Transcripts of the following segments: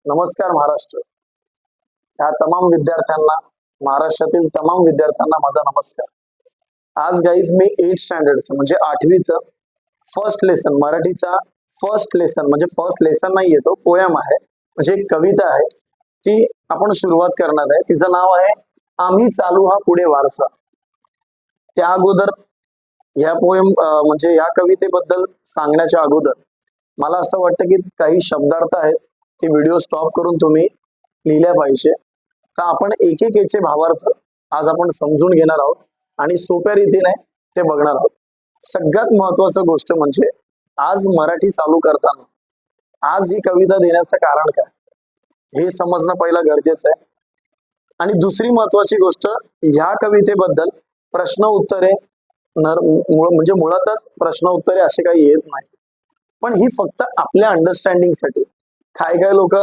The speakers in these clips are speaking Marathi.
नमस्कार महाराष्ट्र. या तमाम विद्यार्थ्यांना, महाराष्ट्रातील तमाम विद्यार्थ्यांना माझा नमस्कार. आज गाईज मी 8th स्टँडर्डचं म्हणजे 8वीचं फर्स्ट लेसन, मराठीचा फर्स्ट लेसन म्हणजे फर्स्ट लेसन नाही येतो, पोयम आहे, म्हणजे एक कविता आहे, ती आपण सुरुवात करणार आहे. तिचं नाव आहे आम्ही चालू हा पुढे वारसा. त्या अगोदर ह्या पोयम म्हणजे या कवितेबद्दल सांगण्याच्या अगोदर मला असं वाटतं की काही शब्दार्थ आहेत ते व्हिडिओ स्टॉप करून तुम्ही लिहिल्या पाहिजे. तर आपण एक एक याचे भावार्थ आज आपण समजून घेणार आहोत आणि सोप्या रीतीने ते बघणार आहोत. सगळ्यात महत्वाचं गोष्ट म्हणजे आज मराठी चालू करताना आज ही कविता देण्याचं कारण काय हे समजणं पहिलं गरजेचं आहे. आणि दुसरी महत्वाची गोष्ट, ह्या कवितेबद्दल प्रश्न उत्तरे म्हणजे मुळातच प्रश्न उत्तरे असे काही येत नाही, पण ही फक्त आपल्या अंडरस्टँडिंगसाठी. काय लोक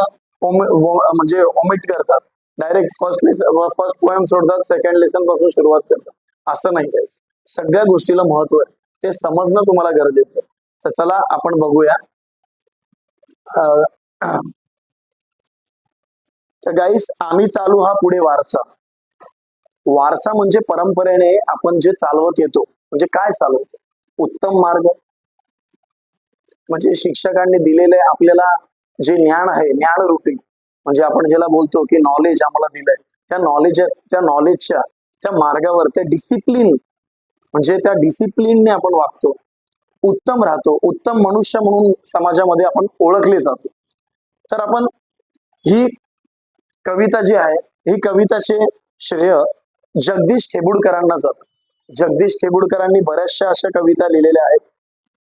म्हणजे ओमिट करतात, डायरेक्ट फर्स्ट पोएम सोडतात, सेकंड लेसन पासून सुरुवात करतात. असं नाही गाईस, सगळ्या गोष्टीला महत्व आहे, ते समजणं तुम्हाला गरजेचं. तर चला आपण बघूया. तर गाईस, आम्ही चालू हा पुढे वारसा. वारसा म्हणजे परंपरेने आपण जे चालवत येतो, म्हणजे काय चालवतो, उत्तम मार्ग, म्हणजे शिक्षकांनी दिलेले आपल्याला जे ज्ञान आहे, ज्ञानरूपी, म्हणजे आपण ज्याला बोलतो की नॉलेज आम्हाला दिलंय, त्या नॉलेजच्या त्या मार्गावर त्या डिसिप्लिन, म्हणजे त्या डिसिप्लिनने आपण वागतो, उत्तम राहतो, उत्तम मनुष्य म्हणून समाजामध्ये आपण ओळखले जातो. तर आपण ही कविता जी आहे, ही कविताचे श्रेय जगदीश खेबुडकरांना जातं. जगदीश खेबुडकरांनी बऱ्याचशा अशा कविता लिहिलेल्या आहेत,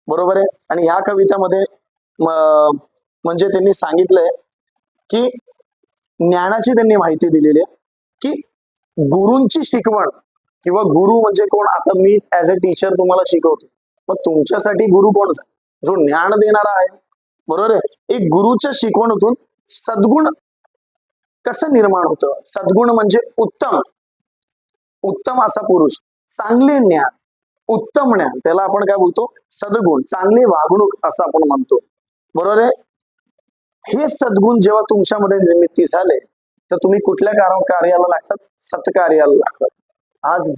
बरोबर आहे. आणि ह्या कवितामध्ये म्हणजे त्यांनी सांगितलंय की ज्ञानाची त्यांनी माहिती दिलेली आहे, की गुरूंची शिकवण किंवा गुरु म्हणजे कोण. आता मी ऍज अ टीचर तुम्हाला शिकवतो, मग तुमच्यासाठी गुरु कोण, जो ज्ञान देणारा आहे, बरोबर आहे. एक गुरुच्या शिकवणीतून सद्गुण कसं निर्माण होतं. सद्गुण म्हणजे उत्तम, उत्तम असा पुरुष, चांगले ज्ञान, उत्तम ज्ञान, त्याला आपण काय बोलतो, सद्गुण, चांगली वागणूक असं आपण म्हणतो, बरोबर आहे. हे सद्गुण जेव्हा तुमच्यामध्ये निर्मिती झाले तर तुम्ही कुठल्या कार्याला लागतात, सत्कार्याला लागतात. आज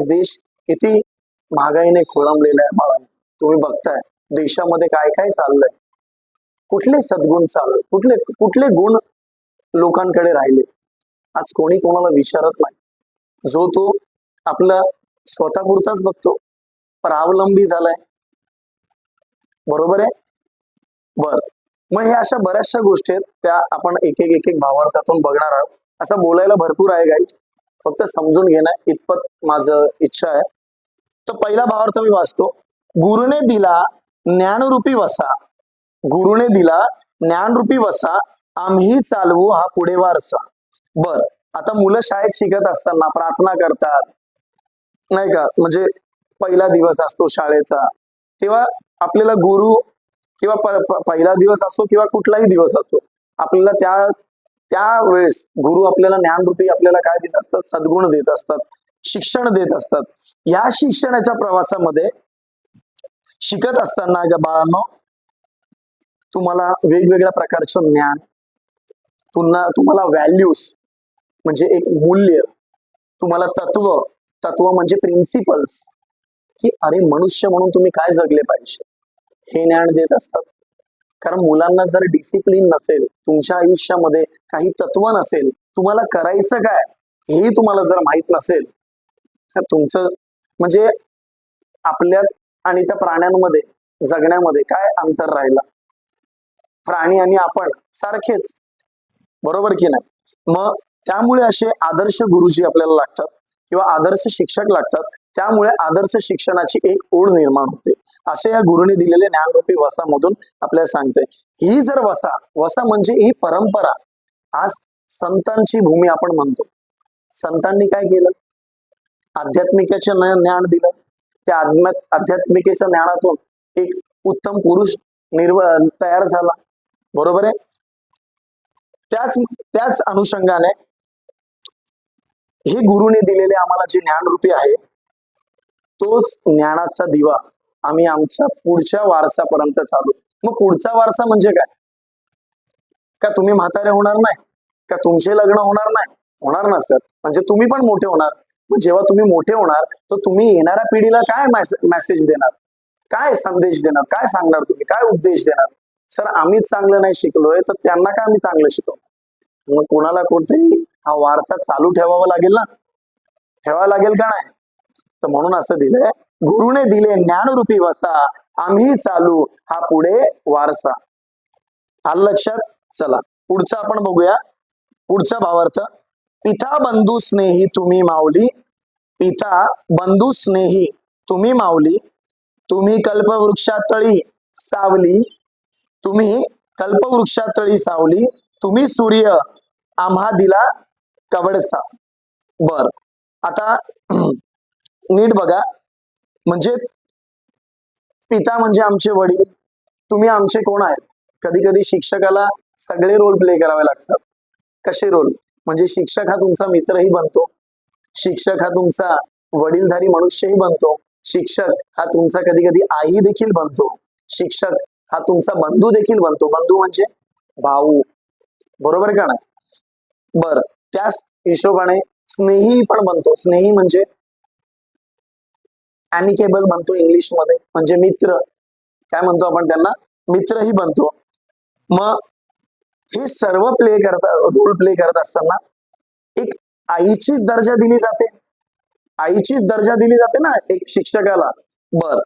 देश किती महागाईने खोळंबलेला आहे बाळांनो. तुम्ही बघताय देशामध्ये काय काय चाललंय, कुठले सद्गुण चालले, कुठले गुण लोकांकडे राहिले. आज कोणी कोणाला विचारत नाही, जो तो आपला स्वतःपुरताच बघतो, परावलंबी झालाय, बरोबर आहे. बर, मग हे अशा बऱ्याचशा गोष्टी आहेत, त्या आपण एक एक भावार्थातून बघणार आहोत. असं बोलायला भरपूर आहे गाईस, फक्त समजून घेणं इतपत माझं इच्छा आहे. तर पहिला भावार्थ मी वाचतो. गुरुने दिला ज्ञानरूपी वसा, गुरुने दिला ज्ञानरूपी वसा, आम्ही चालवू हा पुढे वारसा. बर, आता मुलं शाळेत शिकत असताना प्रार्थना करतात नाही का, म्हणजे पहिला दिवस असतो शाळेचा, तेव्हा आपल्याला गुरु किंवा पहिला दिवस असो किंवा कुठलाही दिवस असो, आपल्याला त्या वेळेस गुरु आपल्याला ज्ञानरूपी आपल्याला काय देत असतात, सद्गुण देत असतात, शिक्षण देत असतात. या शिक्षणाच्या प्रवासामध्ये शिकत असताना बाळांनो, तुम्हाला वेगवेगळ्या प्रकारचं ज्ञान, तुम्हाला व्हॅल्यूज म्हणजे एक मूल्य, तुम्हाला तत्व म्हणजे प्रिन्सिपल्स, की अरे मनुष्य म्हणून तुम्ही काय जगले पाहिजे, हे ज्ञान देत असतात. कारण मुलांना जर डिसिप्लिन नसेल, तुमच्या आयुष्यामध्ये काही तत्व नसेल, तुम्हाला करायचं काय हेही तुम्हाला जर माहित नसेल, तर तुमचं म्हणजे आपल्यात आणि त्या प्राण्यांमध्ये जगण्यामध्ये काय अंतर राहिला. प्राणी आणि आपण सारखेच, बरोबर की नाही. मग त्यामुळे असे आदर्श गुरुजी आपल्याला लागतात किंवा आदर्श शिक्षक लागतात. त्यामुळे आदर्श शिक्षणाची एक ओढ निर्माण होते, असे या गुरुने दिलेले ज्ञानरूपी वसामधून आपल्याला सांगतोय. ही जर वसा म्हणजे ही परंपरा, आज संतांची भूमी आपण म्हणतो. संतांनी काय केलं, आध्यात्मिकेचे ज्ञान दिलं, त्या आध्यात्मिकेच्या ज्ञानातून एक उत्तम पुरुष तयार झाला, बरोबर आहे. त्याच अनुषंगाने हे गुरुने दिलेले आम्हाला जे ज्ञानरूपी आहे, तोच ज्ञानाचा दिवा आम्ही आमच्या पुढच्या वारसापर्यंत चालू. मग पुढचा वारसा म्हणजे काय, का तुम्ही म्हातारे होणार नाही? का तुमचे लग्न होणार नाही? होणार ना सर. म्हणजे तुम्ही पण मोठे होणार. मग जेव्हा तुम्ही मोठे होणार तर तुम्ही येणाऱ्या पिढीला काय मेसेज देणार, काय संदेश देणार, काय सांगणार, तुम्ही काय उपदेश देणार? सर आम्हीच चांगलं नाही शिकलोय तर त्यांना काय आम्ही चांगलं शिकवू? मग कोणाला कोणतरी हा वारसा चालू ठेवावा लागेल ना, ठेवावा लागेल का नाही? तर म्हणून असं दिलंय, गुरुने दिले ज्ञानरूपी वसा, आम्ही चालू हा पुढे वारसा. आलं लक्षात? चला पुढचं आपण बघूया. पुढचा भावार्थ, पिता बंधू स्नेही तुम्ही माऊली, पिता बंधू स्नेही तुम्ही माऊली, तुम्ही कल्पवृक्षातळी सावली, तुम्ही कल्पवृक्षातळी सावली, तुम्ही सूर्य आम्हा दिला कवडसा. बर, आता नीट बघा. म्हणजे पिता म्हणजे आमचे वडील, तुम्ही आमचे कोण आहेत? कधी कधी शिक्षकाला सगळे रोल प्ले करावे लागतात. कसे रोल? म्हणजे शिक्षक हा तुमचा मित्रही बनतो, शिक्षक हा तुमचा वडीलधारी मनुष्यही बनतो, शिक्षक हा तुमचा कधी कधी आई देखील बनतो, शिक्षक हा तुमचा बंधू देखील बनतो. बंधू म्हणजे भाऊ, बरोबर का नाही? बर, त्याच हिशोबाने स्नेही पण बनतो. स्नेही म्हणजे अॅमिकेबल बनतो इंग्लिश मध्ये, म्हणजे मित्र. काय म्हणतो आपण त्यांना? मित्रही बनतो. मग हे सर्व रोल प्ले करत असताना एक आईचीच दर्जा दिली जाते, आईचीच दर्जा दिली जाते ना एक शिक्षकाला. बर,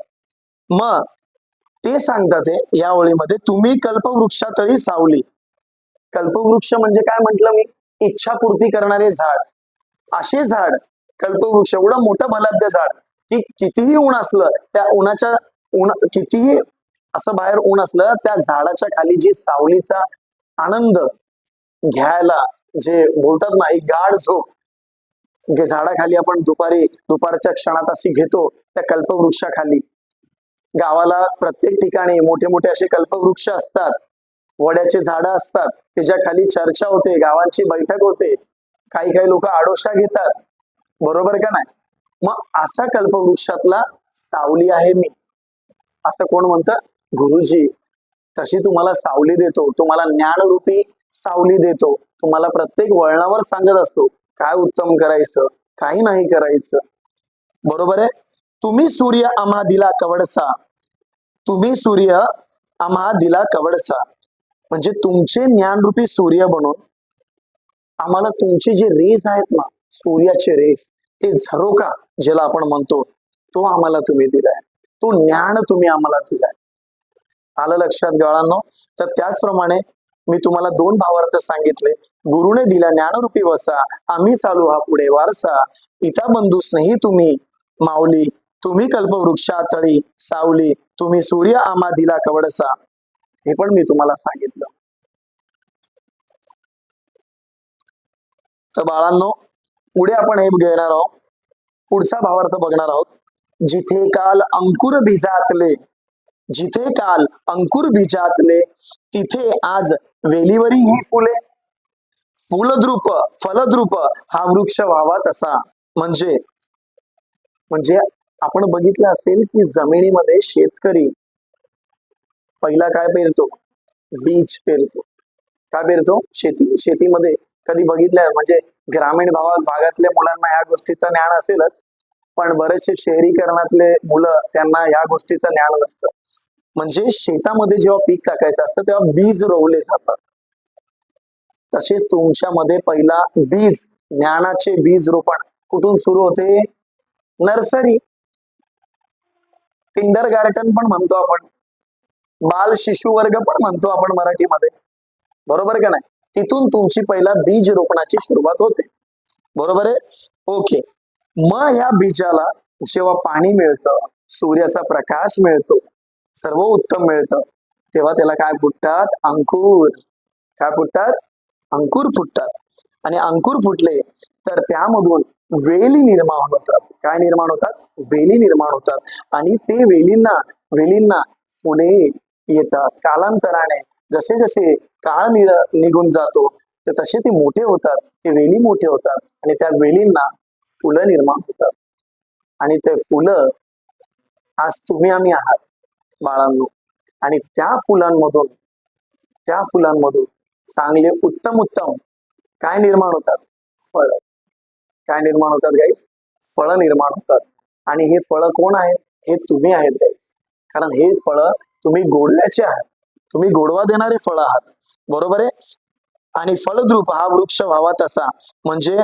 मग ते सांगतात या ओळीमध्ये, तुम्ही कल्पवृक्षातळी सावली. कल्पवृक्ष म्हणजे काय म्हटलं मी? इच्छापूर्ती करणारे झाड. असे झाड कल्पवृक्ष, एवढं मोठं बलाढ्य झाड की कितीही ऊन असलं, त्या कितीही असं बाहेर ऊन असलं, त्या झाडाच्या खाली जी सावलीचा आनंद घ्यायला, जे बोलतात ना एक गाढ झोप, झाडाखाली आपण दुपारच्या क्षणात अशी घेतो, त्या कल्पवृक्षाखाली. गावाला प्रत्येक ठिकाणी मोठे मोठे असे कल्पवृक्ष असतात, वड्याचे झाडं असतात, त्याच्या खाली चर्चा होते, गावांची बैठक होते, काही काही लोक आडोशा घेतात, बरोबर का नाही? मग असा कल्पवृक्षातला सावली आहे मी, असं कोण म्हणतं? गुरुजी. तशी तुम्हाला सावली देतो, तुम्हाला ज्ञानरूपी सावली देतो, तुम्हाला प्रत्येक वळणावर सांगत असतो काय उत्तम करायचं, काही नाही करायचं, बरोबर आहे? तुम्ही सूर्य आम्हा दिला कवडसा, तुम्ही सूर्य आम्हा दिला कवडसा, म्हणजे तुमचे ज्ञानरूपी सूर्य बनून आम्हाला तुमचे जे रेस आहेत ना, सूर्याचे रेस, ते झरोका ज्याला आपण म्हणतो, तो आम्हाला तुम्ही दिलाय, तो ज्ञान तुम्ही आम्हाला दिलाय. आलं लक्षात गाळांनो? तर त्याचप्रमाणे मी तुम्हाला दोन भावार्थ सांगितले. गुरुने दिला ज्ञानरूपी वसा, आम्ही चालू हा पुढे वारसा, पिता बंधू स्नेही तुम्ही माऊली, तुम्ही कल्पवृक्षातळी सावली, तुम्ही सूर्य आम्हा दिला कवडसा. हे पण मी तुम्हाला सांगितलं. तर बाळांनो, पुढे आपण हे घेणार आहोत, पुढचा भावार्थ बघणार आहोत. जिथे काल अंकुर बीजातले, जिथे काल अंकुर बीजातले, तिथे आज वेलीवरी ही फुले, फुलद्रुप फलद्रुप हा वृक्ष व्हावा तसा. म्हणजे आपण बघितलं असेल की जमिनीमध्ये शेतकरी पहिला काय पेरतो? बीज पेरतो. काय पेरतो? शेतीमध्ये कधी बघितलंय? म्हणजे ग्रामीण भागातल्या मुलांना ह्या गोष्टीचं ज्ञान असेलच, पण बरेचसे शहरीकरणातले मुलं, त्यांना ह्या गोष्टीचं ज्ञान नसतं. म्हणजे शेतामध्ये जेव्हा पीक टाकायचं असतं तेव्हा बीज रोवले जातात. तसेच तुमच्यामध्ये पहिला बीज, ज्ञानाचे बीज रोपण कुठून सुरू होते? नर्सरी, किंडर गार्टन पण म्हणतो आपण, बाल शिशु वर्ग पण म्हणतो आपण मराठीमध्ये, बरोबर का नाही? तिथून तुमची पहिला बीज रोपणाची सुरुवात होते, बरोबर आहे? ओके. मग ह्या बीजाला जेव्हा पाणी मिळतं, सूर्याचा प्रकाश मिळतो, सर्व उत्तम मिळतं, तेव्हा त्याला काय फुटतात? अंकुर. काय फुटतात? अंकुर फुटतात. आणि अंकुर फुटले तर त्यामधून वेली निर्माण होतात. काय निर्माण होतात? वेली निर्माण होतात. आणि ते वेलींना फुले येतात. कालांतराने जसे जसे काळ निघून जातो तर तसे ते मोठे होतात, ते वेली मोठे होतात, आणि त्या वेलींना फुलं निर्माण होतात. आणि ते फुलं आज तुम्ही आम्ही आहात बाळांनो. आणि त्या फुलांमधून चांगले उत्तम उत्तम काय निर्माण होतात? फळ. काय निर्माण होतात गाईस? फळ निर्माण होतात. आणि हे फळ कोण आहेत? हे तुम्ही आहेत गाईस. कारण हे फळ तुम्ही गोडव्याचे आहात, तुम्ही गोडवा देणारे फळ आहात, बरोबर आहे. आणि फलद्रूप हा वृक्ष व्हावा तसा, म्हणजे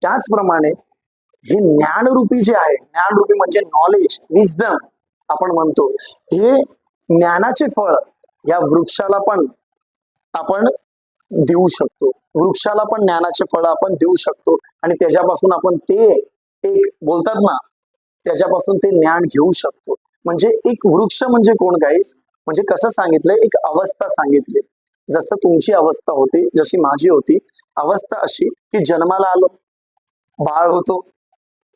त्याचप्रमाणे हे ज्ञानरूपी जे आहे, ज्ञानरूपी म्हणजे नॉलेज, विजडम आपण म्हणतो, हे ज्ञानाचे फळ या वृक्षाला पण आपण देऊ शकतो. वृक्षाला पण ज्ञानाचे फळ आपण देऊ शकतो आणि त्याच्यापासून आपण ते एक बोलतात ना, त्याच्यापासून ते ज्ञान घेऊ शकतो. म्हणजे एक वृक्ष म्हणजे कोण गाईस? म्हणजे कसं सांगितलंय, एक अवस्था सांगितली. जसं तुमची अवस्था होती, जशी माझी होती. अवस्था अशी की जन्माला आलो, बाळ होतो,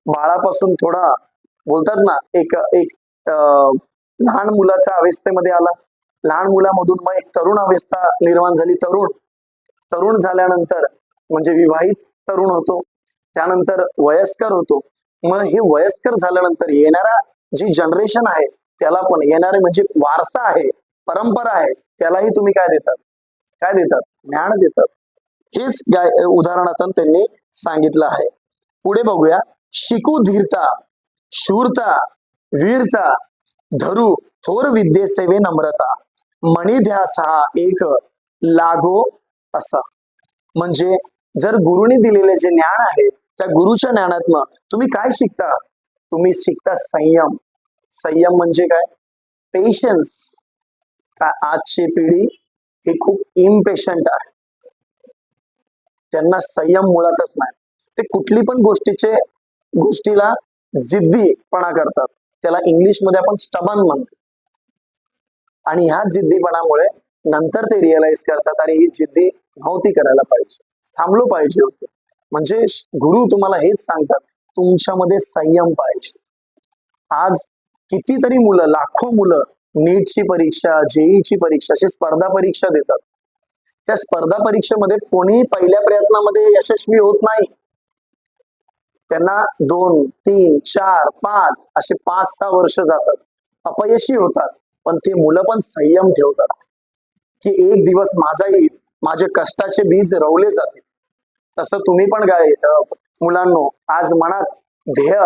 बाळापासून थोडा बोलतात ना एक एक लहान मुलाच्या अवस्थेमध्ये आला, लहान मुलामधून मग एक तरुण अवस्था निर्माण झाली, तरुण झाल्यानंतर म्हणजे विवाहित तरुण होतो, त्यानंतर वयस्कर होतो. मग हे वयस्कर झाल्यानंतर येणारा जी जनरेशन आहे त्याला पण येणारे म्हणजे वारसा आहे, परंपरा आहे, त्यालाही तुम्ही काय देतात? काय देतात? ज्ञान देतात. हेच उदाहरणातून त्यांनी सांगितलं आहे. पुढे बघूया. शिकू धीरता, शूरता, वीरता, धरू थोर विद्ये सेवे नम्रता, मणी ध्यास हा एक लागो असा. म्हणजे जर गुरुनी दिलेले जे ज्ञान आहे, त्या गुरुच्या ज्ञानातनं तुम्ही काय शिकता? तुम्ही शिकता संयम. संयम म्हणजे काय? पेशन्स. आजची पिढी ही खूप इम्पेशंट आहे, त्यांना संयम मुळातच नाही. ते कुठली पण गोष्टीला जिद्दीपणा करतात, त्याला इंग्लिश मध्ये आपण स्टबन म्हणतो. आणि ह्या जिद्दीपणामुळे नंतर ते रिअलाइज करतात, अरे ही जिद्दी नव्हती करायला पाहिजे, थांबलो पाहिजे होतं. म्हणजे गुरु तुम्हाला हेच सांगतात, तुमच्यामध्ये संयम पाहिजे. आज कितीतरी मुलं, लाखो मुलं नीटची परीक्षा, जेईची परीक्षा, अशी स्पर्धा परीक्षा देतात. त्या स्पर्धा परीक्षेमध्ये कोणी पहिल्या प्रयत्नामध्ये यशस्वी होत नाही. त्यांना 2, 3, 4, 5 असे 5-6 वर्ष जातात, अपयशी होतात. पण ते मुलं पण संयम ठेवतात की एक दिवस माझा येईल, माझे कष्टाचे बीज रोवले जातील. तसं तुम्ही पण काय मुलांनो, आज मनात ध्येय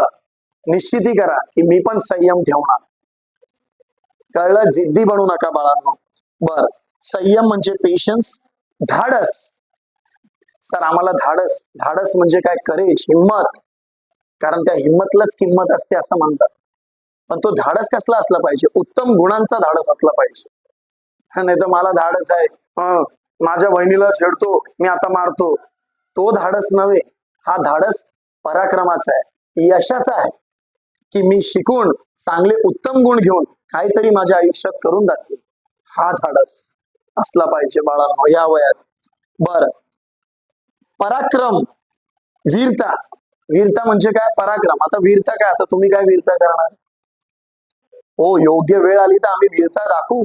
निश्चिती करा की मी पण संयम ठेवणार. कळलं? जिद्दी बनू नका बाळांनो. बर, संयम म्हणजे पेशन्स. धाडस. सर आम्हाला धाडस म्हणजे काय? करेज, हिम्मत. कारण त्या हिम्मतलाच किंमत असते असं म्हणतात. पण तो धाडस कसला असला पाहिजे? उत्तम गुणांचा धाडस असला पाहिजे. नाही तर मला धाडस आहे, माझ्या बहिणीला छेडतो मी, आता मारतो, तो धाडस नव्हे. हा धाडस पराक्रमाचा आहे, यशाचा आहे, की मी शिकून चांगले उत्तम गुण घेऊन काहीतरी माझ्या आयुष्यात करून दाखवेल. हा धाडस असला पाहिजे बाळांनो या वयात. बर, पराक्रम, वीरता. वीरता म्हणजे काय? पराक्रम. आता वीरता काय? आता तुम्ही काय वीरता करणार? हो, योग्य वेळ आली तर आम्ही वीरता दाखवू,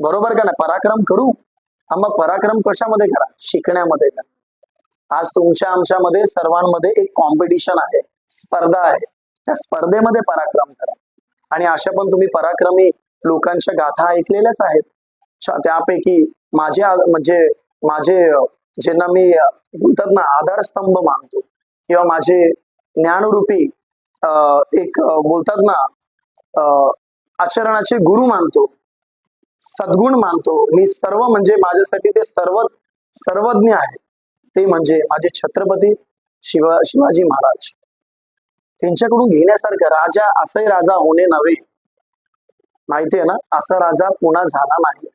बरोबर का नाही? पराक्रम करू. मग पराक्रम कशामध्ये करा? शिकण्यामध्ये करा. आज तुमच्या आमच्यामध्ये सर्वांमध्ये एक कॉम्पिटिशन आहे, स्पर्धा आहे. त्या स्पर्धेमध्ये पराक्रम करा. आणि अशा पण तुम्ही पराक्रमी लोकांच्या गाथा ऐकलेल्याच आहेत. त्यापैकी माझे ज्यांना मी बोलतात ना आधारस्तंभ मानतो, किंवा माझे ज्ञानरूपी एक बोलतात ना आचरणाचे गुरु मानतो, सद्गुण मानतो मी. सर्व म्हणजे माझ्यासाठी ते सर्वज्ञ आहे. ते म्हणजे माझे छत्रपती शिवाजी महाराज. त्यांच्याकडून घेण्यासारखं राजा असंही राजा होणे नव्हे, माहितीये ना, असा राजा पुन्हा झाला नाही.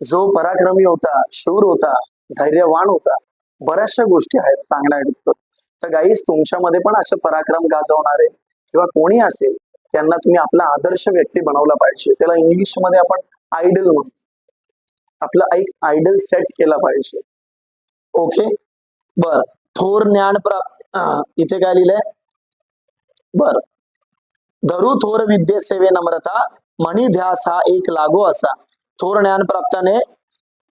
जो पराक्रमी होता, शूर होता, धैर्यवान होता. बऱ्याचशा गोष्टी आहेत सांगण्यात. तर गाईस, तुमच्यामध्ये पण असे पराक्रम गाजवणारे किंवा कोणी असेल त्यांना तुम्ही आपला आदर्श व्यक्ती बनवला पाहिजे. त्याला इंग्लिश मध्ये आपण आयडल म्हणतो. आपला एक आयडल सेट केला पाहिजे. ओके, बर. थोर ज्ञान प्राप्त, इथे काय लिहिलंय? बर, धरू थोर विद्ये सेवे नम्रता, मणी ध्यास हा एक लागो असा. थोर ज्ञान प्राप्ताने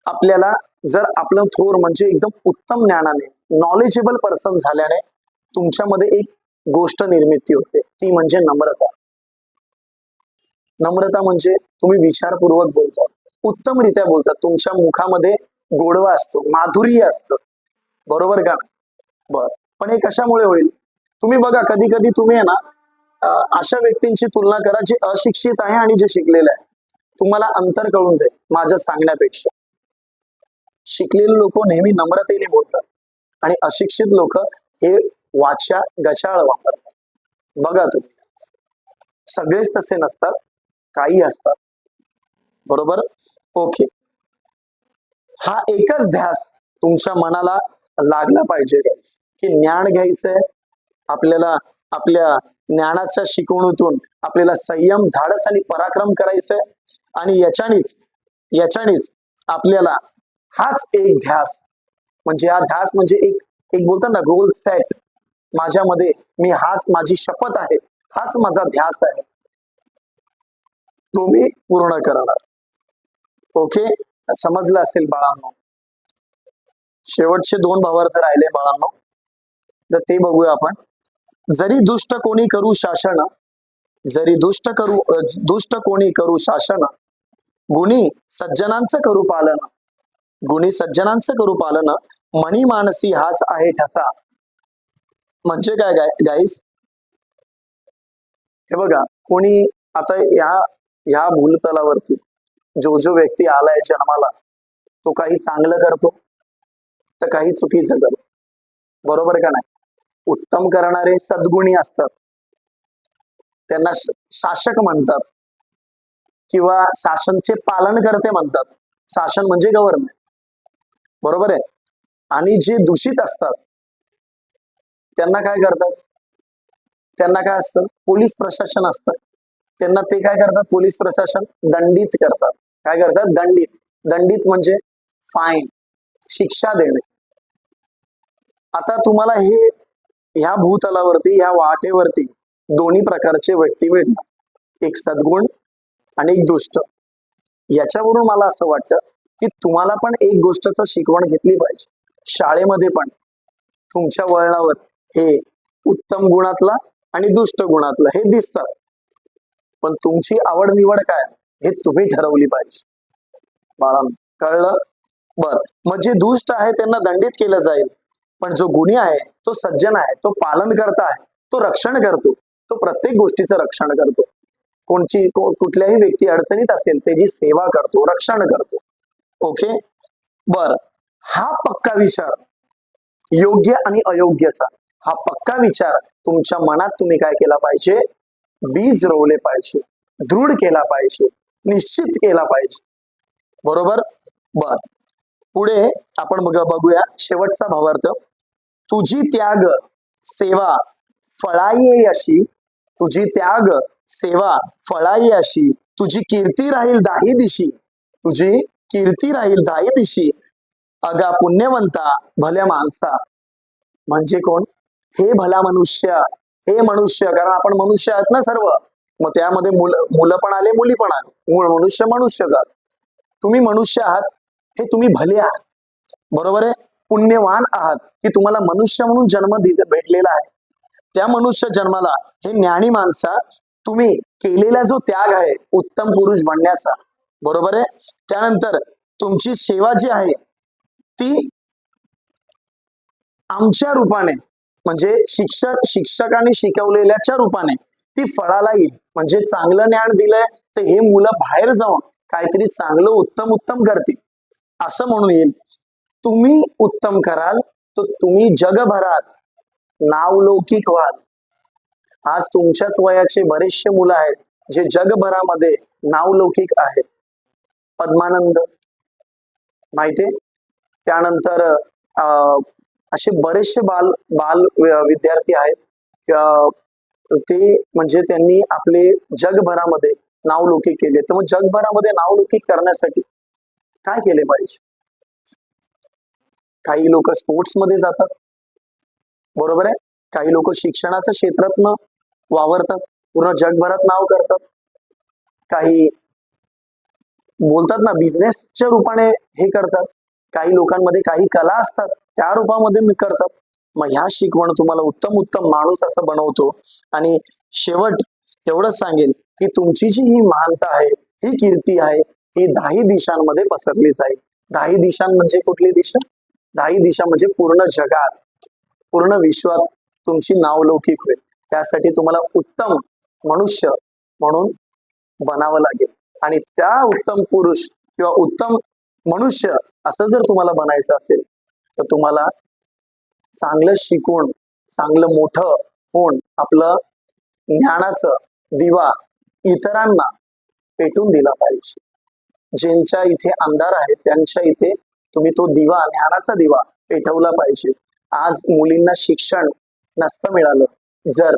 आपल्याला, जर आपलं थोर म्हणजे एकदम उत्तम ज्ञानाने, नॉलेजेबल पर्सन झाल्याने तुमच्यामध्ये एक गोष्ट निर्मिती होते, ती म्हणजे नम्रता. नम्रता म्हणजे तुम्ही विचारपूर्वक बोलता, उत्तमरित्या बोलतात, तुमच्या मुखामध्ये गोडवा असतो, माधुर्य असतं, बरोबर का? बर, पण हे कशामुळे होईल? तुम्ही बघा, कधी कधी तुम्ही आहे ना अशा व्यक्तींची तुलना करा जे अशिक्षित आहे आणि जे शिकलेले आहे. तुम्हाला अंतर कळून जाईल माझं सांगण्यापेक्षा. शिकलेले लोक नेहमी नम्रतेने बोलतात आणि अशिक्षित लोक हे वाचा गचाळ वापरतात. बघा तुम्ही, सगळेच तसे नसतात, काही असतात, बरोबर? ओके, हा एकच ध्यास तुमच्या मनाला लागला पाहिजे guys, की ज्ञान घ्यायचंय आपल्याला, आपल्या ज्ञानाच्या शिकवणीतून आपल्याला संयम, धाडस आणि पराक्रम करायचंय, आणि याच्यानेच आपल्याला हाच एक ध्यास, म्हणजे हा ध्यास म्हणजे एक एक बोलतात ना गोल सेट माझ्यामध्ये, मी हाच, माझी शपथ आहे, हाच माझा ध्यास आहे, तो मी पूर्ण करणार. ओके, समजलं असेल बाळांनो? शेवटचे 2 भावार्थ राहिले बाळांनो, तर ते बघूया आपण. जरी दुष्ट कोणी करू शासन, जरी दुष्ट कोणी करू शासन, गुणी सज्जनांचं करू पालन, गुणी सज्जनांचं करू पालन, मनी मानसी हाच आहे ठसा. म्हणजे काय गाईस? हे बघा, कोणी आता या भूलतलावरती जो व्यक्ती आलाय जन्माला, तो काही चांगलं करतो तर काही चुकीचं करतो, बरोबर का नाही? उत्तम करणारे सद्गुणी असतात, त्यांना शासक म्हणतात किंवा शासनचे पालन करते म्हणतात. शासन म्हणजे गव्हर्नमेंट, बरोबर आहे? आणि जे दूषित असतात त्यांना काय करतात? त्यांना काय असतं? पोलीस प्रशासन असतं, त्यांना ते काय करतात? पोलीस प्रशासन दंडित करतात. काय करतात? दंडित म्हणजे फाईन, शिक्षा देणे. आता तुम्हाला हे ह्या भूतलावरती, ह्या वाटेवरती दोन्ही प्रकारचे व्यक्ती मिळणार, एक सद्गुण आणि एक दुष्ट. याच्यावरून मला असं वाटतं की तुम्हाला पण एक गोष्टचं शिकवण घेतली पाहिजे. शाळेमध्ये पण तुमच्या वळणावर हे उत्तम गुणातला आणि दुष्ट गुणातला हे दिसतात, पण तुमची आवड निवड काय हे तुम्ही ठरवली पाहिजे. बाळांनो, कळलं? बर, मग जे दुष्ट आहे त्यांना दंडित केलं जाईल, पण जो गुणी आहे, तो सज्जन आहे, तो पालन करता आहे, तो रक्षण करतो, तो प्रत्येक गोष्टीचं रक्षण करतो. कुठल्याही व्यक्ती अडचणीत असेल त्याची सेवा करतो, रक्षण करतो. ओके, बर, हा पक्का विचार, योग्य आणि अयोग्यचा हा पक्का विचार तुमच्या मनात तुम्ही काय केला पाहिजे? बीज रोवले पाहिजे, दृढ केला पाहिजे, निश्चित केला पाहिजे, बरोबर? बर, पुढे आपण बघूया शेवटचा भावार्थ. तुझी त्याग सेवा फळाई अशी, तुझी त्याग सेवा फळाई अशी, तुझी कीर्ती राहील दाही दिशी, तुझी कीर्ती राहील दाही दिशी, अगा पुण्यवंता भल्या माणसा. म्हणजे कोण? हे भला मनुष्य, हे मनुष्य, कारण आपण मनुष्य आहात ना सर्व, मग त्यामध्ये मुलं पण आले, मुली पण आले, मूळ मनुष्य जात. तुम्ही मनुष्य आहात, हे तुम्ही भले आहात, बरोबर आहे? पुण्यवान आहात की तुम्हाला मनुष्य म्हणून जन्म भेटलेला आहे. त्या मनुष्य जन्माला हे ज्ञानी माणसा तुम्ही केलेला जो त्याग आहे उत्तम पुरुष बनण्याचा, बरोबर आहे? त्यानंतर तुमची सेवा जी आहे ती आमच्या रूपाने, म्हणजे शिक्षकांनी शिकवलेल्याच्या रूपाने ती फळाला येईल. म्हणजे चांगलं ज्ञान दिलंय तर हे मुलं बाहेर जाऊन काहीतरी चांगलं उत्तम करतील असं म्हणून येईल. तुम्ही उत्तम कराल तर तुम्ही जगभरात नावलौकिक व्हाल. आज तुमच्याच वयाचे बरेचसे मुलं आहेत जे जगभरामध्ये नावलौकिक आहेत. पद्मानंद माहितीये, त्यानंतर असे बरेचसे बाल विद्यार्थी आहेत, ते म्हणजे त्यांनी आपले जगभरामध्ये नावलौकिक केले. तर मग जगभरामध्ये नावलौकिक करण्यासाठी काय केले पाहिजे? काही लोक स्पोर्ट्स मध्ये जातात, बरोबर आहे? काही लोक शिक्षणाच्या क्षेत्रातनं वावरतात, पूर्ण जगभरात नाव करतात. काही बोलतात ना बिझनेसच्या रूपाने हे करतात. काही लोकांमध्ये काही कला असतात त्या रूपामध्ये करतात. मग ह्या शिकवण तुम्हाला उत्तम माणूस असं बनवतो. आणि शेवट एवढंच सांगेल की तुमची जी ही महानता आहे, ही कीर्ती आहे, ही 10 दिशांमध्ये पसरली जाईल. 10 दिशां म्हणजे कुठली दिशा? 10 दिशा म्हणजे पूर्ण जगात, पूर्ण विश्वात तुमची नावलौकिक होईल. त्यासाठी तुम्हाला उत्तम मनुष्य म्हणून बनावं लागेल. आणि त्या उत्तम पुरुष किंवा उत्तम मनुष्य असं जर तुम्हाला बनायचं असेल तर तुम्हाला चांगलं शिकून, चांगलं मोठं होऊन आपलं ज्ञानाचं दिवा इतरांना पेटून दिला पाहिजे. ज्यांच्या इथे अंधार आहे त्यांच्या इथे तुम्ही तो दिवा, ज्ञानाचा दिवा पेटवला पाहिजे. आज मुलींना शिक्षण नसतं मिळालं जर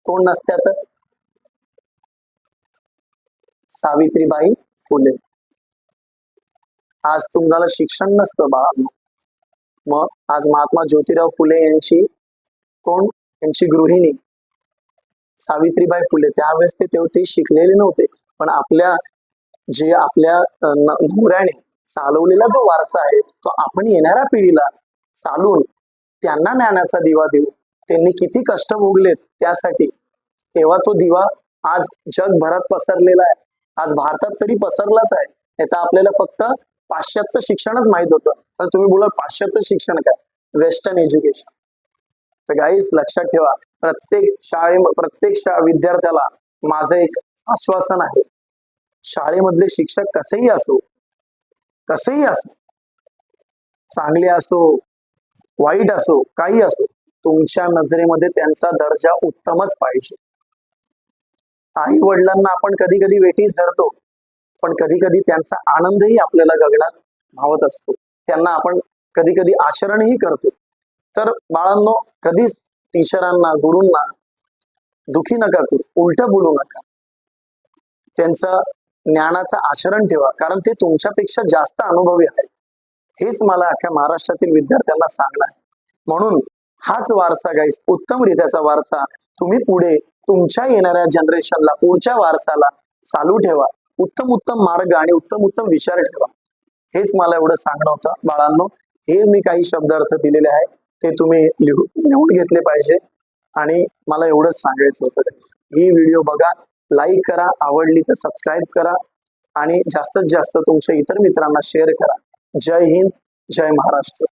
कोण नसत्या तर सावित्रीबाई फुले. आज तुम्हाला शिक्षण नसतं बाळांनो, मग आज महात्मा ज्योतिराव फुले यांची कोण, यांची गृहिणी सावित्रीबाई फुले, त्यावेळेस ते शिकलेले नव्हते, पण आपल्या नवऱ्याने चालवलेला जो वारसा आहे तो आपण येणाऱ्या पिढीला चालून त्यांना ज्ञानाचा दिवा देऊ. त्यांनी किती कष्ट भोगलेत त्यासाठी, तेव्हा तो दिवा आज जगभरात पसरलेला आहे. आज भारतात तरी पसरलाच आहे. नाही तर आपल्याला फक्त पाश्चात्य शिक्षणच माहित होतं. पण तुम्ही बोला पाश्चात्य शिक्षण काय? Western education. तर गाईज लक्षात ठेवा, प्रत्येक विद्यार्थ्याला माझं एक आश्वासन आहे, शाळेमधले शिक्षक कसेही असो, चांगले असो वाईट असो काही असो, तुमच्या नजरेमध्ये त्यांचा दर्जा उत्तमच पाहिजे. आई वडिलांना आपण कधी कधी वेठीस धरतो, पण कधी कधी त्यांचा आनंदही आपल्याला गगनात भावत असतो. त्यांना आपण कधी कधी आचरणही करतो. तर बाळांनो, कधीच टीचरांना, गुरूंना दुखी नका करू, उलट बोलू नका. त्यांचं ज्ञानाचं आचरण ठेवा, कारण ते तुमच्यापेक्षा जास्त अनुभवी आहेत. हेच मला अख्ख्या महाराष्ट्रातील विद्यार्थ्यांना सांगणं आहे. म्हणून हाच वारसा गाईस, उत्तम रित्याचा वारसा तुम्ही पुढे तुमच्या येणाऱ्या जनरेशनला, पुढच्या वारसाला चालू ठेवा. उत्तम मार्ग आणि उत्तम विचार ठेवा. हेच मला एवढं सांगणं होतं बाळांनो. हे मी काही शब्दार्थ दिलेले आहे, ते तुम्ही लिहून घेतले पाहिजे. आणि मला एवढंच सांगायचं होतं गाईस. ही व्हिडिओ बघा, लाईक करा, आवडली तर सबस्क्राईब करा आणि जास्तीत जास्त तुमच्या इतर मित्रांना शेअर करा. जय हिंद, जय महाराष्ट्र.